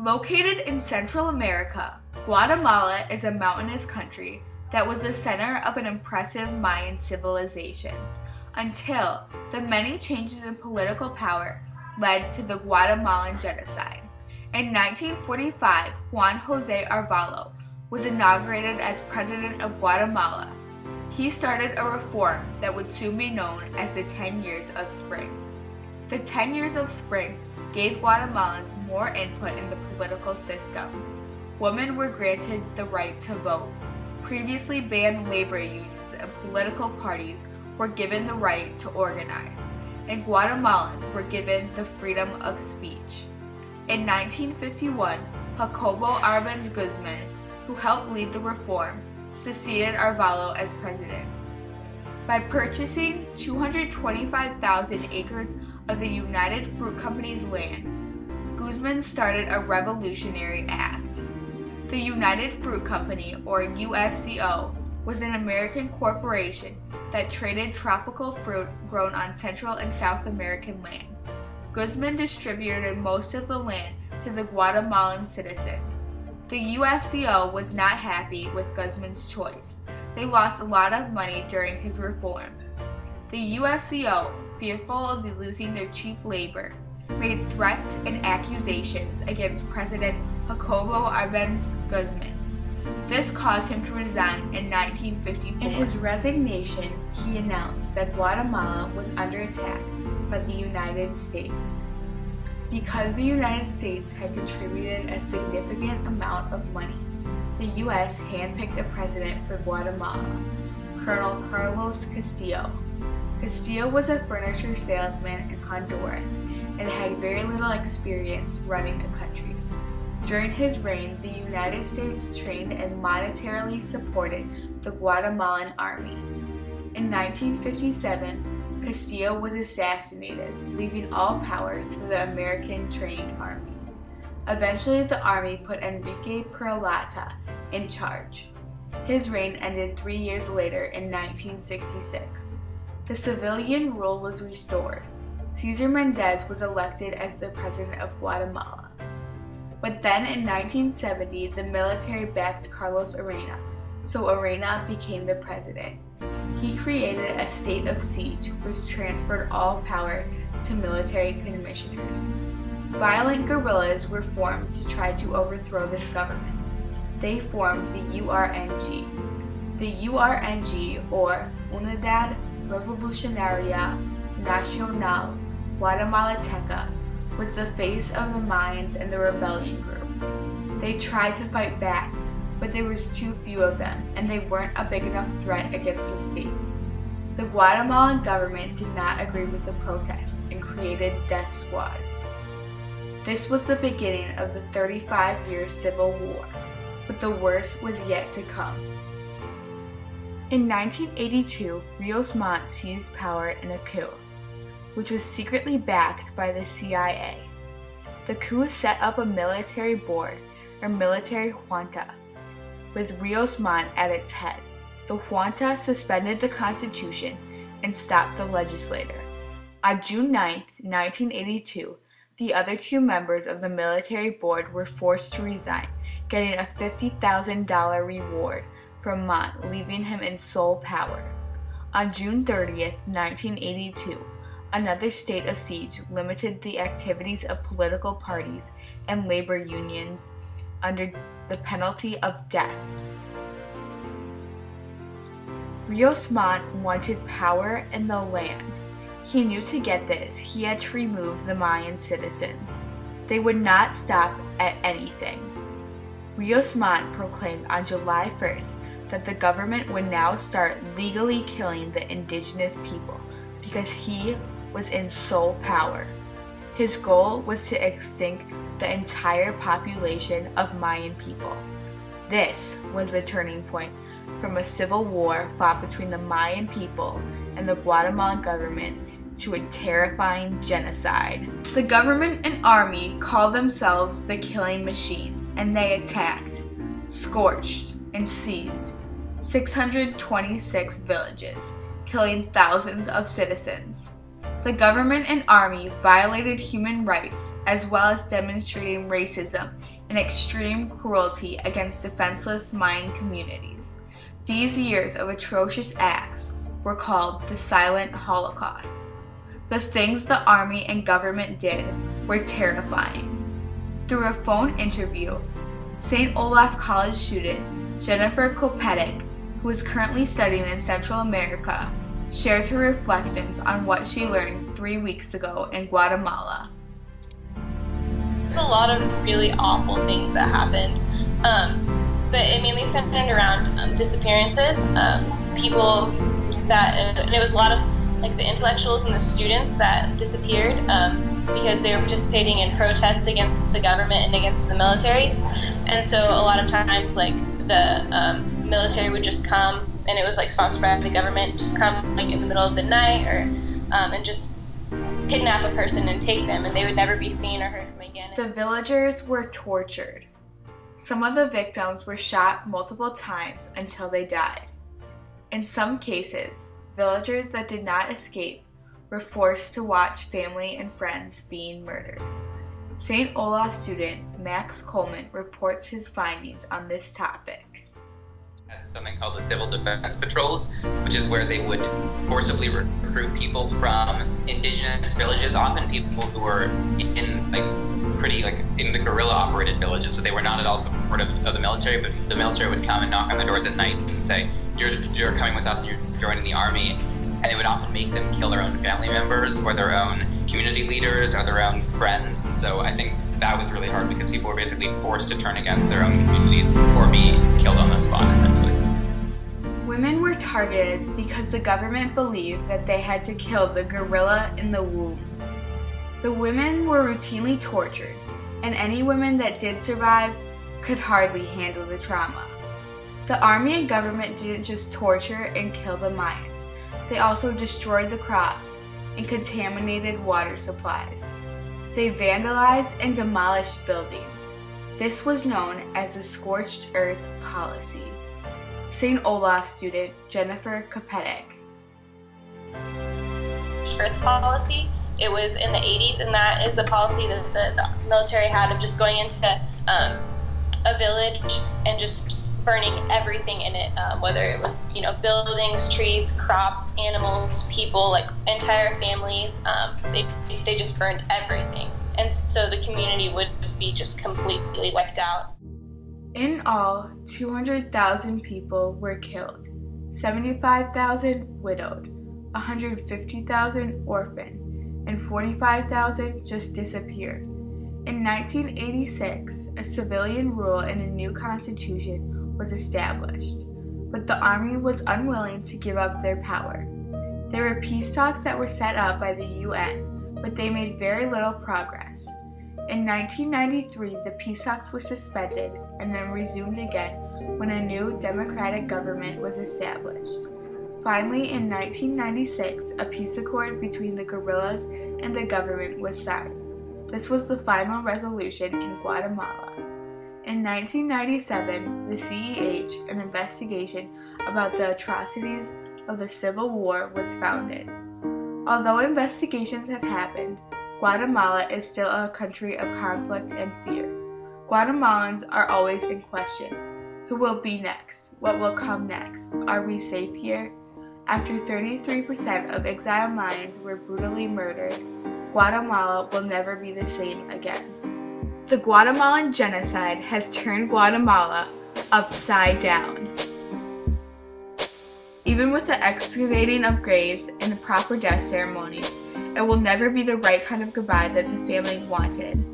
Located in Central America, Guatemala is a mountainous country that was the center of an impressive Mayan civilization until the many changes in political power led to the Guatemalan Genocide. In 1945, Juan José Arevalo was inaugurated as president of Guatemala. He started a reform that would soon be known as the 10 Years of Spring. The 10 Years of Spring gave Guatemalans more input in the political system. Women were granted the right to vote. Previously banned labor unions and political parties were given the right to organize, and Guatemalans were given the freedom of speech. In 1951, Jacobo Arbenz Guzman, who helped lead the reform, succeeded Arevalo as president. By purchasing 225,000 acres of the United Fruit Company's land, Guzman started a revolutionary act. The United Fruit Company, or UFCO, was an American corporation that traded tropical fruit grown on Central and South American land. Guzman distributed most of the land to the Guatemalan citizens. The UFCO was not happy with Guzman's choice. They lost a lot of money during his reform. The UFCO, fearful of losing their cheap labor, made threats and accusations against President Jacobo Arbenz Guzman. This caused him to resign in 1954. In his resignation, he announced that Guatemala was under attack by the United States. Because the United States had contributed a significant amount of money, the U.S. handpicked a president for Guatemala, Colonel Carlos Castillo. Castillo was a furniture salesman in Honduras and had very little experience running a country. During his reign, the United States trained and monetarily supported the Guatemalan army. In 1957, Castillo was assassinated, leaving all power to the American-trained army. Eventually, the army put Enrique Peralta in charge. His reign ended 3 years later in 1966. The civilian rule was restored. Cesar Mendez was elected as the president of Guatemala. But then in 1970, the military backed Carlos Arena, so Arena became the president. He created a state of siege which transferred all power to military commissioners. Violent guerrillas were formed to try to overthrow this government. They formed the URNG. The URNG, or Unidad Revolucionaria Nacional Guatemalteca, was the face of the Mayans and the rebellion group. They tried to fight back, but there was too few of them, and they weren't a big enough threat against the state. The Guatemalan government did not agree with the protests and created death squads. This was the beginning of the 35-year civil war, but the worst was yet to come. In 1982, Rios Montt seized power in a coup, which was secretly backed by the CIA. The coup set up a military board, or military junta, with Rios Montt at its head. The junta suspended the Constitution and stopped the legislature. On June 9, 1982, the other two members of the military board were forced to resign, getting a $50,000 reward from Montt, leaving him in sole power. On June 30, 1982, another state of siege limited the activities of political parties and labor unions under the penalty of death. Rios Montt wanted power in the land. He knew to get this, he had to remove the Mayan citizens. They would not stop at anything. Rios Montt proclaimed on July 1st that the government would now start legally killing the indigenous people because he was in sole power. His goal was to extinct the entire population of Mayan people. This was the turning point from a civil war fought between the Mayan people and the Guatemalan government to a terrifying genocide. The government and army called themselves the Killing Machines, and they attacked, scorched, and seized 626 villages, killing thousands of citizens. The government and army violated human rights as well as demonstrating racism and extreme cruelty against defenseless Mayan communities. These years of atrocious acts were called the Silent Holocaust. The things the army and government did were terrifying. Through a phone interview, St. Olaf College student Jennifer Kopetic, who is currently studying in Central America, shares her reflections on what she learned 3 weeks ago in Guatemala. There's a lot of really awful things that happened, but it mainly centered around disappearances. People that, and it was a lot of like the intellectuals and the students that disappeared because they were participating in protests against the government and against the military. And so a lot of times like the military would just come, and it was like sponsored by the government, just come like in the middle of the night or and just kidnap a person and take them, and they would never be seen or heard from again. The villagers were tortured. Some of the victims were shot multiple times until they died. In some cases, villagers that did not escape were forced to watch family and friends being murdered. St. Olaf student Max Coleman reports his findings on this topic. Something called the Civil Defense Patrols, which is where they would forcibly recruit people from indigenous villages, often people who were in the guerrilla-operated villages, so they were not at all supportive of the military, but the military would come and knock on the doors at night and say, you're coming with us and you're joining the army, and it would often make them kill their own family members or their own community leaders or their own friends. And so I think that was really hard because people were basically forced to turn against their own communities or be killed on the spot, essentially. Women were targeted because the government believed that they had to kill the guerrilla in the womb. The women were routinely tortured, and any women that did survive could hardly handle the trauma. The army and government didn't just torture and kill the Mayans, they also destroyed the crops and contaminated water supplies. They vandalized and demolished buildings. This was known as the Scorched Earth Policy. St. Olaf student Jennifer Kopetic. Earth Policy, it was in the 80s, and that is the policy that the military had of just going into a village and just burning everything in it, whether it was buildings, trees, crops, animals, people, like entire families. They just burned everything, and so the community would be just completely wiped out. In all, 200,000 people were killed, 75,000 widowed, 150,000 orphaned, and 45,000 just disappeared. In 1986, a civilian rule and a new constitution was established, but the army was unwilling to give up their power. There were peace talks that were set up by the UN, but they made very little progress. In 1993, the peace talks were suspended and then resumed again when a new democratic government was established. Finally, in 1996, a peace accord between the guerrillas and the government was signed. This was the final resolution in Guatemala. In 1997, the CEH, an investigation about the atrocities of the Civil War, was founded. Although investigations have happened, Guatemala is still a country of conflict and fear. Guatemalans are always in question. Who will be next? What will come next? Are we safe here? After 33% of exiled Mayans were brutally murdered, Guatemala will never be the same again. The Guatemalan Genocide has turned Guatemala upside down. Even with the excavating of graves and the proper death ceremonies, it will never be the right kind of goodbye that the family wanted.